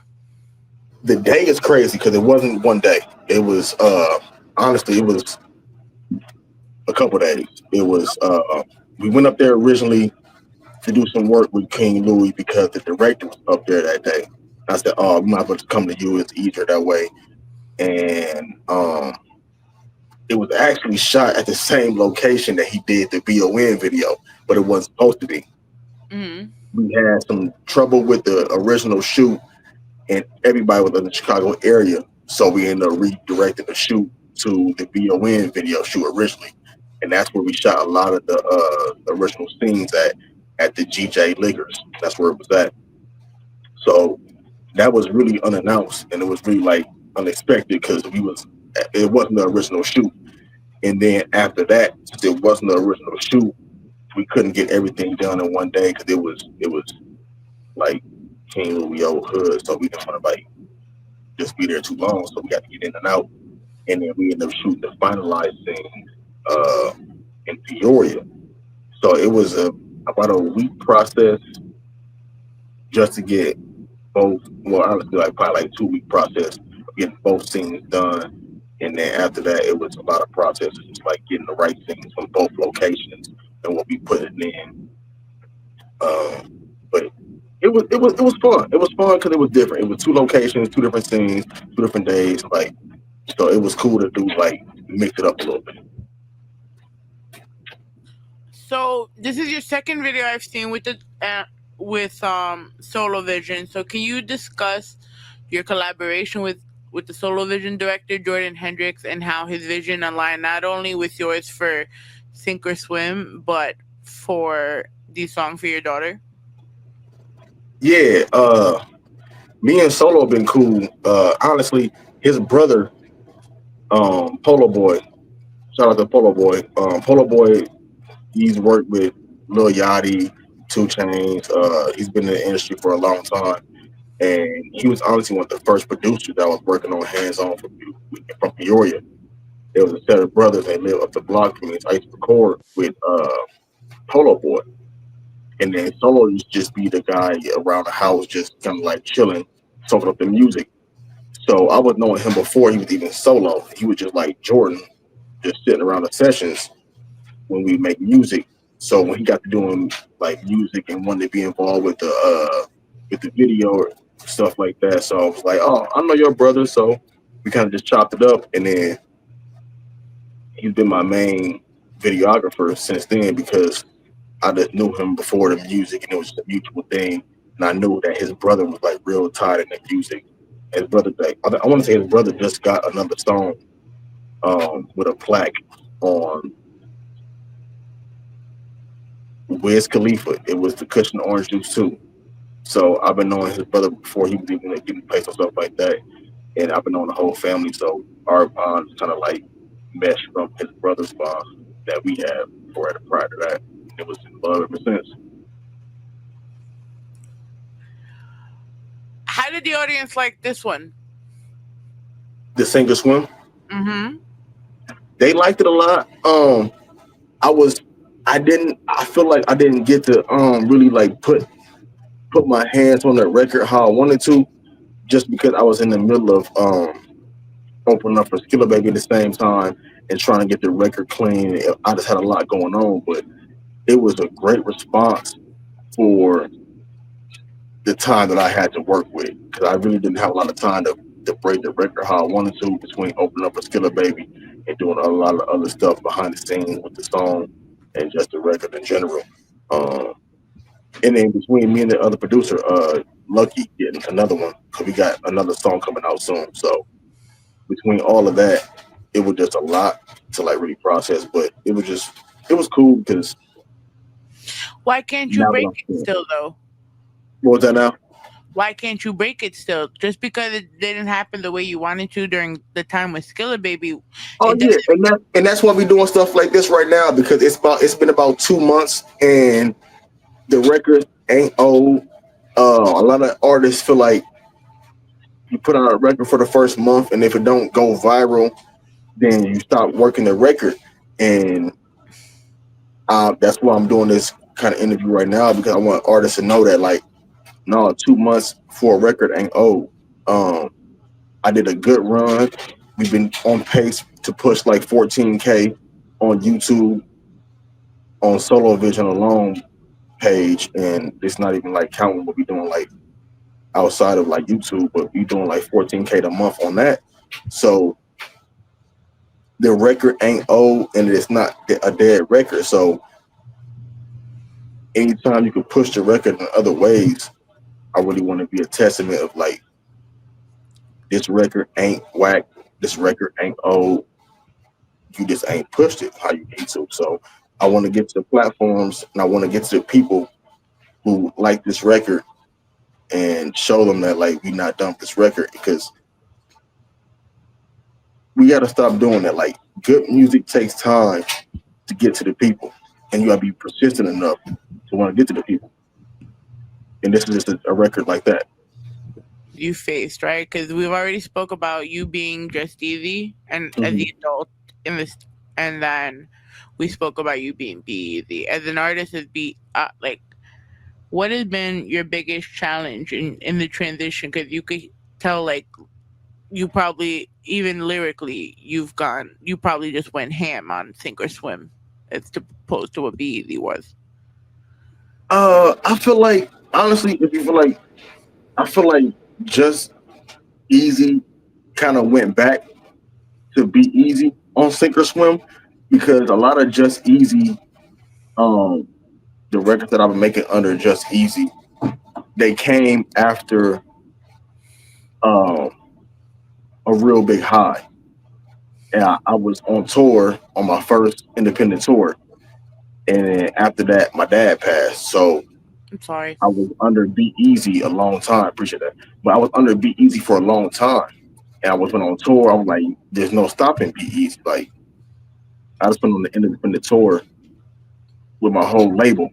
The day is crazy because it wasn't one day. It was honestly it was a couple days. It was we went up there originally to do some work with King Louis because the director was up there that day. I said, "Oh, we might as well just come to you. It's easier that way." And it was actually shot at the same location that he did the VON video, but it wasn't supposed to be. Mm-hmm. We had some trouble with the original shoot, and everybody was in the Chicago area, so we ended up redirecting the shoot to the VON video shoot originally, and that's where we shot a lot of the original scenes at the GJ Liggers. That's where it was at. So that was really unannounced, and it was really like unexpected because it wasn't the original shoot. And then after that, since it wasn't the original shoot, we couldn't get everything done in one day because it was like King Louis old hood, so we didn't want to like just be there too long, so we got to get in and out. And then we ended up shooting the finalized scene uh, in Peoria. So it was about a week process just to get both. Well, honestly, like probably like 2 week process of getting both scenes done. And then after that, it was about a process of just like getting the right scenes from both locations and we'll be putting in. But it was fun. It was fun because it was different. It was 2 locations, 2 different scenes, 2 different days. Like so, it was cool to do like mix it up a little bit. So this is your second video I've seen with the Solo Vision. So can you discuss your collaboration with the Solo Vision director Jordan Hendricks and how his vision aligned not only with yours for Sink or Swim, but for the song for your daughter? Yeah, me and Solo been cool. Honestly, his brother, Polo Boy. Shout out to Polo Boy. Polo Boy, he's worked with Lil Yachty, 2 Chainz. He's been in the industry for a long time, and he was honestly one of the first producers that was working on hands on from Peoria. There was a set of brothers that lived up the block from me. So I used to record with Polo Boy, and then Solo used to just be the guy around the house, just kind of like chilling, soaking up the music. So I was knowing him before he was even solo. He was just like Jordan, just sitting around the sessions when we make music. So when he got to doing like music and wanted to be involved with the video or stuff like that, so I was like, oh, I know your brother, so we kind of just chopped it up, and then he's been my main videographer since then because I just knew him before the music, and it was just a mutual thing. And I knew that his brother was like real tied in the music. His brother, like, I want to say his brother just got another song with a plaque on Wiz Khalifa. It was the Cushion Orange Juice too. So I've been knowing his brother before he was even like, getting placed on stuff like that, and I've been knowing the whole family. So our bonds kind of like meshed from his brother's bond that we had prior to that. It was in love ever since. How did the audience like this one? The Sink or Swim. Mm-hmm. They liked it a lot. I feel like I didn't get to really like put my hands on the record how I wanted to, just because I was in the middle of opening up for Skilla Baby at the same time and trying to get the record clean. I just had a lot going on, but it was a great response for the time that I had to work with, because I really didn't have a lot of time to break the record how I wanted to, between opening up for Skilla Baby and doing a lot of other stuff behind the scenes with the song and just the record in general. And then between me and the other producer, Lucky, getting another one, because we got another song coming out soon. So between all of that, it was just a lot to like really process, but it was cool because Why can't you break it still though? What was that now? Why can't you break it still? Just because it didn't happen the way you wanted to during the time with Skilla Baby. Oh yeah, and that's why we're doing stuff like this right now, because it's been about 2 months and the record ain't old. A lot of artists feel like you put out a record for the first month, and if it don't go viral, then you stop working the record. And that's why I'm doing this kind of interview right now, because I want artists to know that, like, no, 2 months for a record ain't old. I did a good run. We've been on pace to push like 14K on YouTube on Solo Vision alone page, and it's not even like counting what we're doing like outside of like YouTube, but we're doing like 14K a month on that. So the record ain't old, and it's not a dead record. So anytime you can push the record in other ways, I really want to be a testament of like, this record ain't whack, this record ain't old, you just ain't pushed it how you need to. So I want to get to the platforms, and I want to get to the people who like this record and show them that like, we're not done with this record, because we got to stop doing that. Like, good music takes time to get to the people, and you got to be persistent enough to want to get to the people. And this is just a record like that. You faced, right? Because we've already spoke about you being just Easy and as the adult in this, and then we spoke about you being Be Easy as an artist. As be like, what has been your biggest challenge in the transition? Because you could tell, like, you probably even lyrically, you probably just went ham on Sink or Swim, as opposed to what Be Easy was. I feel like, honestly, if you feel like, I feel like just Easy kind of went back to Be Easy on Sink or Swim, because a lot of Just Easy, the records that I've been making under Just Easy, they came after a real big high. And I was on tour on my first independent tour, and then after that, my dad passed. So I'm sorry. I was under Be Easy a long time. Appreciate that. But I was under Be Easy for a long time. And I was went on tour. I was like, there's no stopping Be Easy. Like, I just went on the independent tour with my whole label,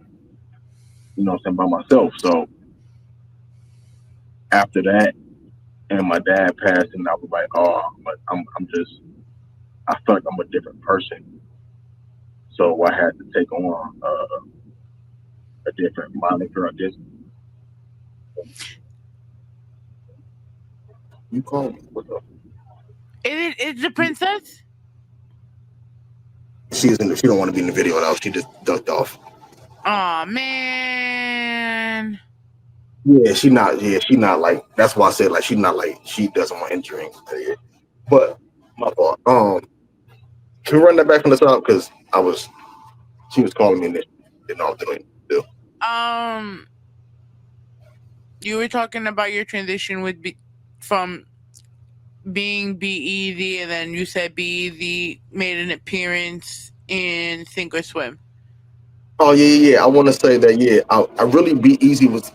you know what I'm saying, by myself. So after that, and my dad passed, and I was like, oh, I'm just, I felt like I'm a different person. So I had to take on a different moniker, I guess. You call me. What's up? Is the princess? She's in. She don't want to be in the video now. She just ducked off. Oh man. Yeah, she not. Yeah, she not like. That's why I said like she not like she doesn't want injuring. But my fault. Can we run that back from the top because she was calling me and didn't know what to do. You were talking about your transition from being Be Easy, and then you said Be Easy made an appearance in Sink or Swim. Oh yeah. I want to say that. Yeah, I really Be Easy was.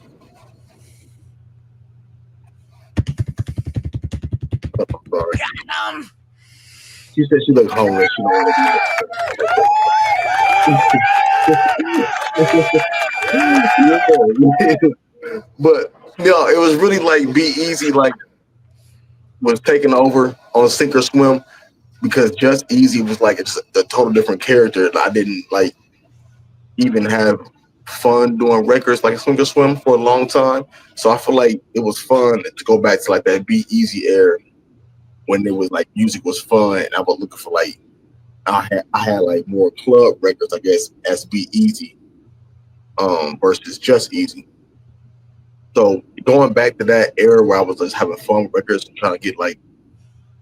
Oh, sorry. Got him. She said she looked homeless. She don't want to be. But no, it was really like Be Easy, like was taking over on Sink or Swim, because Just Easy was like it's a total different character. I didn't like even have fun doing records like Sink or Swim for a long time. So I feel like it was fun to go back to like that Be Easy era when it was like music was fun, and I was looking for like I had like more club records, I guess, as Be Easy, versus Just Easy. So going back to that era where I was just having fun with records and trying to get like,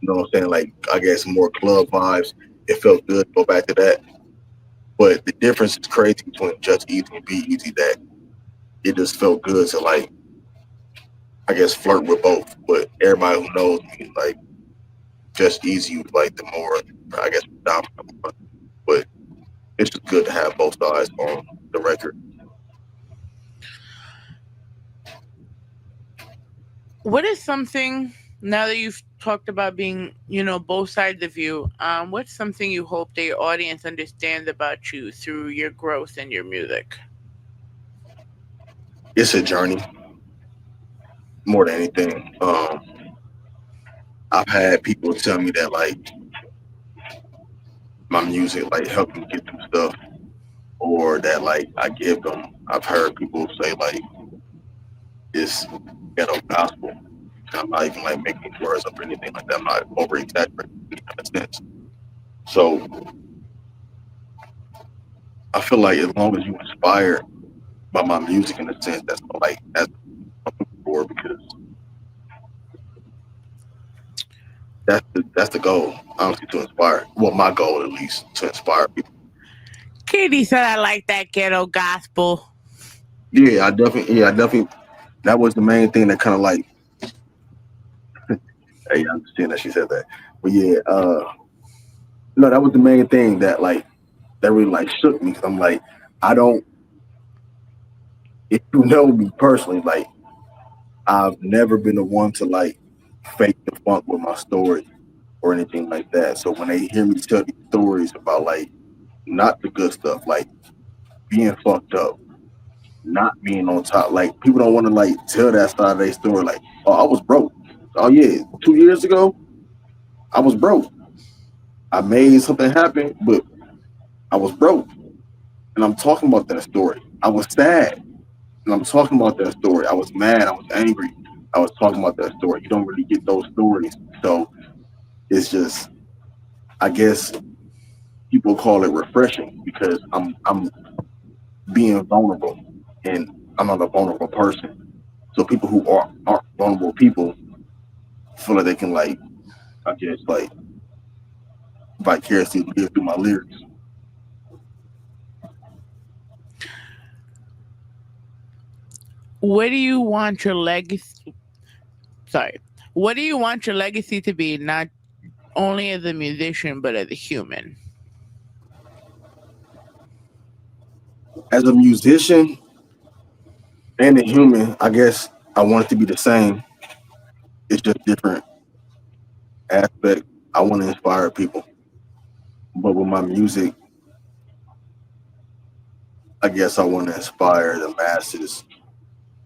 you know what I'm saying, like I guess more club vibes, it felt good to go back to that. But the difference is crazy between Just Easy and Be Easy, that it just felt good to like, I guess, flirt with both. But everybody who knows me, like Just Easy was like the more, I guess, dominant one. But it's just good to have both sides on the record. What is something, now that you've talked about being, both sides of you, what's something you hope that your audience understands about you through your growth and your music? It's a journey more than anything. I've had people tell me that like my music like helped them get through stuff, or that like I've heard people say like it's ghetto gospel. I'm not even like making words up or anything like that. I'm not over exaggerating in a sense. So I feel like as long as you inspired by my music in a sense, that's what I'm looking for, because that's the goal, honestly, to inspire. Well, my goal at least, to inspire people. Katie said I like that ghetto gospel. Yeah, I definitely. That was the main thing that kind of like. Hey, I understand that she said that, but yeah, no, that was the main thing that like that really like shook me, because I'm like, I don't. If you know me personally, like I've never been the one to like fake the funk with my story. or anything like that. So when they hear me tell these stories about like not the good stuff, like being fucked up, not being on top, like people don't want to like tell that side of their story. Like, oh, I was broke. Oh yeah, 2 years ago, I was broke. I made something happen, but I was broke. And I'm talking about that story. I was sad. And I'm talking about that story. I was mad. I was angry. I was talking about that story. You don't really get those stories. So it's just, I guess people call it refreshing because I'm being vulnerable and I'm not a vulnerable person. So people who aren't vulnerable people feel like they can like, I guess like vicariously live through my lyrics. What do you want your legacy? Sorry. What do you want your legacy to be? Not only as a musician, but as a human. As a musician and a human, I guess I want it to be the same. It's just different aspect. I want to inspire people, but with my music, I guess I want to inspire the masses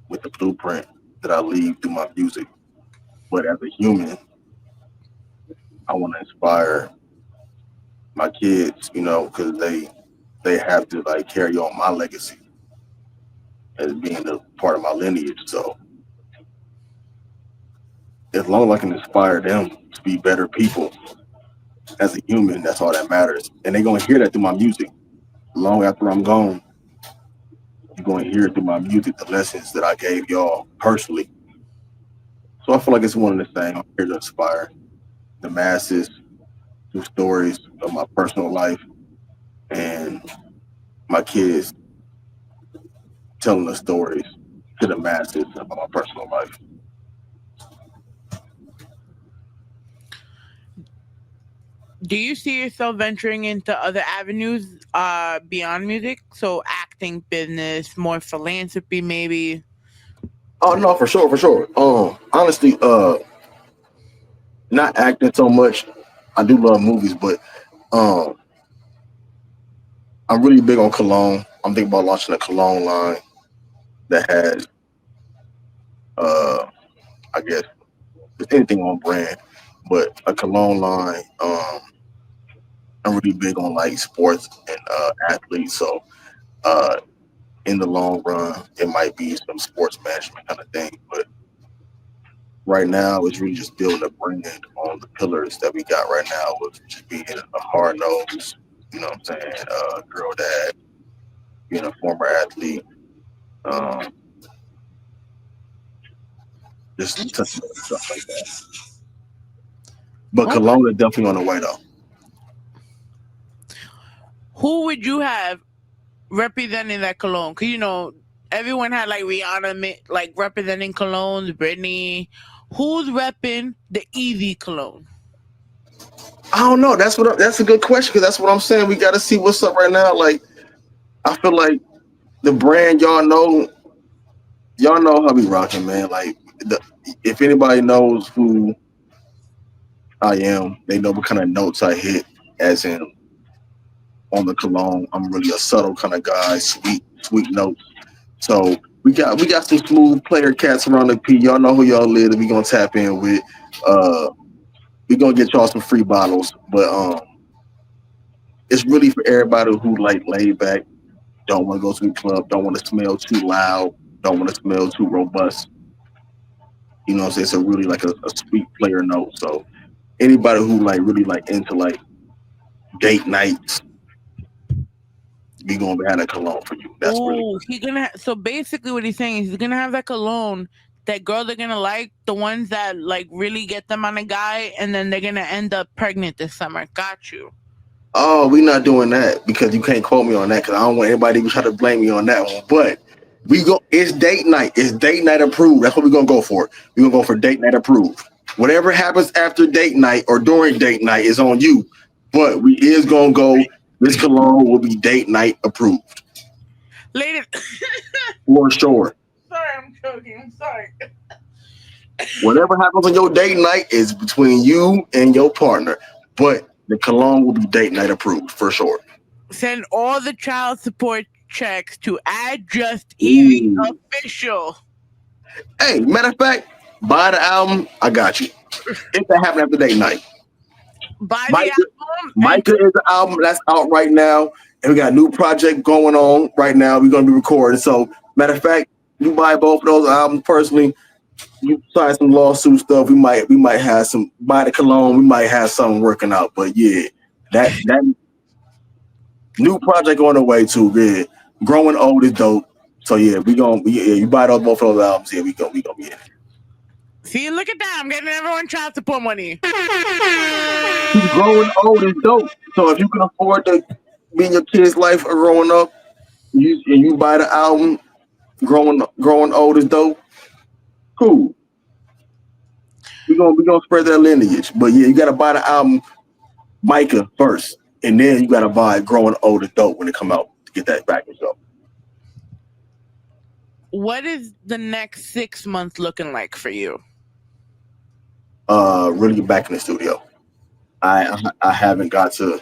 with the blueprint that I leave through my music. But as a human, I want to inspire my kids, because they have to like carry on my legacy as being a part of my lineage. So as long as I can inspire them to be better people as a human, that's all that matters. And they're gonna hear that through my music. Long after I'm gone, you're gonna hear it through my music, the lessons that I gave y'all personally. So I feel like it's one and the same. I'm here to inspire the masses through stories of my personal life and my kids telling the stories to the masses about my personal life. Do you see yourself venturing into other avenues beyond music? So acting, business, more philanthropy, maybe? Oh no, for sure, for sure. Honestly, not acting so much. I do love movies, but um, I'm really big on cologne. I'm thinking about launching a cologne line that has, uh, I guess, just anything on brand, but a cologne line. I'm really big on like sports and athletes, so uh, in the long run, it might be some sports management kind of thing. But right now, it's really just building a brand on the pillars that we got right now, with just being a hard nose, what I'm saying, girl dad, being a former athlete, um, just touching on stuff like that. But Okay. cologne is definitely on the way though. Who would you have representing that cologne? Because, everyone had like Rihanna like representing colognes, Britney. Who's repping the Eazy cologne? I don't know. That's a good question because that's what I'm saying. We got to see what's up right now. Like I feel like the brand, y'all know how we rocking, man. Like if anybody knows who I am, they know what kind of notes I hit. As in on the cologne, I'm really a subtle kind of guy, sweet notes. So we got some smooth player cats around the P. Y'all know who y'all is. We gonna tap in with. Uh, we gonna get y'all some free bottles, but it's really for everybody who like laid back, don't want to go to the club, don't want to smell too loud, don't want to smell too robust. You know what I'm saying? So really like a sweet player note. So anybody who like really like into like date nights, we gonna have a cologne for you. That's really Oh, so basically what he's saying is he's gonna have that cologne that girls are gonna like, the ones that like really get them on a guy, and then they're gonna end up pregnant this summer. Got you. oh, we not doing that because you can't quote me on that because I don't want anybody to try to blame me on that one. But it's date night. It's date night approved. That's what we're gonna go for. We're gonna go for date night approved. Whatever happens after date night or during date night is on you. But we is gonna go. This cologne will be date night approved. Ladies, For sure. sorry, I'm joking. I'm sorry. Whatever happens on your date night is between you and your partner. But the cologne will be date night approved for sure. Send all the child support checks to Just Eazy Official. Hey, matter of fact, buy the album. I got you. If that happens after date night. Buy the album. Micah is the album that's out right now. And we got a new project going on right now. We're going to be recording. So, matter of fact, you buy both of those albums personally. You sign some lawsuit stuff. We might have some, buy the cologne. We might have something working out. But yeah, that new project on the way too. Yeah, growing old is dope. So yeah, you buy both of those albums. Yeah, we gonna be in it. See, look at that. I'm getting everyone child support money. Growing old is dope. So if you can afford to be in your kid's life or growing up, you buy the album, growing old is dope. Cool. We gonna spread that lineage. But yeah, you gotta buy the album Micah first, and then you gotta buy Growing Old is Dope when it come out to get that back yourself. What is the next 6 months looking like for you? Really get back in the studio. I haven't got to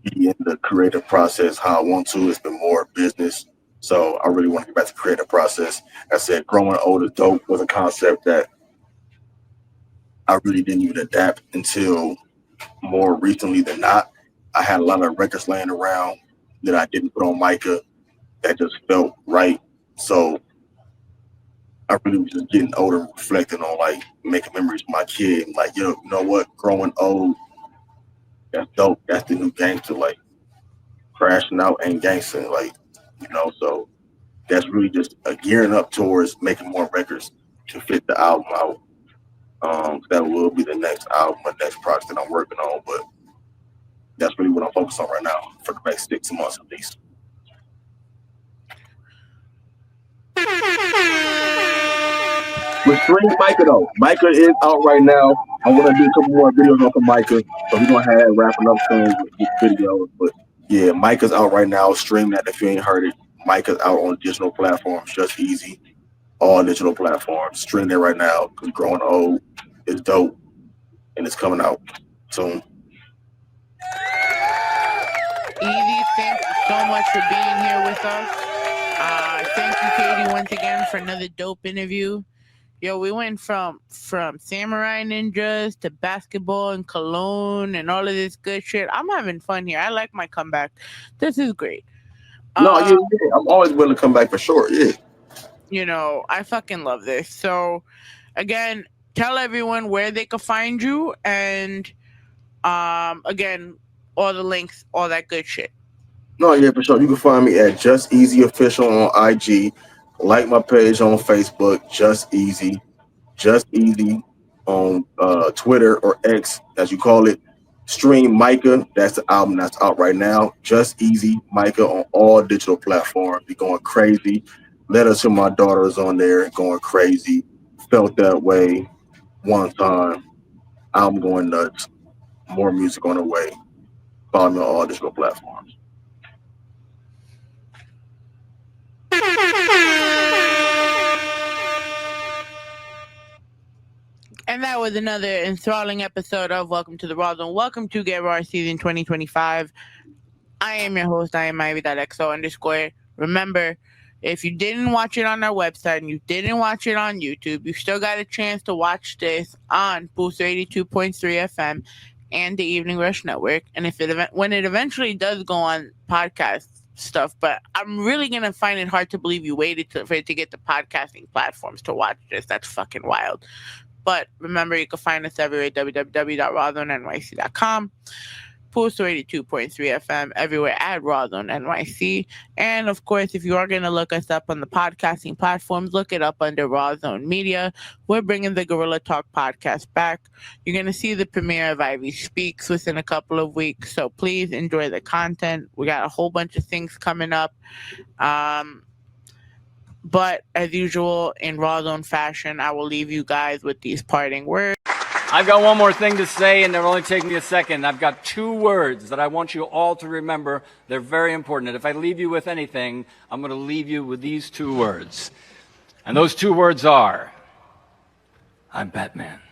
be in the creative process how I want to. It's been more business. So I really want to get back to the creative process. I said Growing Old is Dope was a concept that I really didn't even adapt until more recently than not. I had a lot of records laying around that I didn't put on Micah that just felt right. So I really was just getting older and reflecting on like making memories with my kid. Like, yo, you know what? Growing old, that's dope. That's the new gangster. Like crashing out and gangster. Like, you know, so that's really just gearing up towards making more records to fit the album out. That will be the next album, the next project that I'm working on. But that's really what I'm focused on right now for the next 6 months at least. With Stream Micah though, Micah is out right now. I want to do a couple more videos off of Micah, so we're gonna have wrapping up soon with videos. But yeah, Micah's out right now. Stream that if you ain't heard it. Micah's out on digital platforms, just Eazy, all digital platforms. Stream it right now because Growing Old is dope, and it's coming out soon. Eazy, thank you so much for being here with us. Thank you, Katie, once again for another dope interview. Yo, we went from samurai ninjas to basketball and cologne and all of this good shit. I'm having fun here. I like my comeback. This is great. No, yeah, I'm always willing to come back for sure. Yeah. You know, I fucking love this. So, again, tell everyone where they can find you and, again, all the links, all that good shit. No, yeah, for sure. You can find me at Just Eazy Official on IG. Like my page on Facebook, Just Eazy. Just Eazy on Twitter or X, as you call it. Stream Micah. That's the album that's out right now. Just Eazy Micah on all digital platforms. Be going crazy. Letters to my daughters on there going crazy. Felt that way one time. I'm going nuts. More music on the way. Follow me on all digital platforms. And that was another enthralling episode of Welcome to the Rawrrzone. Welcome to Get Raw Season 2025. I am your host. I am Ivy.xo_. Remember, if you didn't watch it on our website and you didn't watch it on YouTube, you still got a chance to watch this on Booster 82.3 FM and the Evening Rush Network. And when it eventually does go on podcast stuff, but I'm really gonna find it hard to believe you waited for it to get the podcasting platforms to watch this. That's fucking wild. But remember, you can find us everywhere, www.rawrzonenyc.com, Pulse 82.3 FM, everywhere at Rawrrzone NYC. And of course, if you are going to look us up on the podcasting platforms, look it up under Rawrrzone Media. We're bringing the Gorilla Talk podcast back. You're going to see the premiere of Ivy Speaks within a couple of weeks. So please enjoy the content. We got a whole bunch of things coming up. But as usual, in Rawrrzone fashion, I will leave you guys with these parting words. I've got one more thing to say, and it'll only take me a second. I've got 2 words that I want you all to remember. They're very important. And if I leave you with anything, I'm going to leave you with these 2 words. And those 2 words are I'm Batman.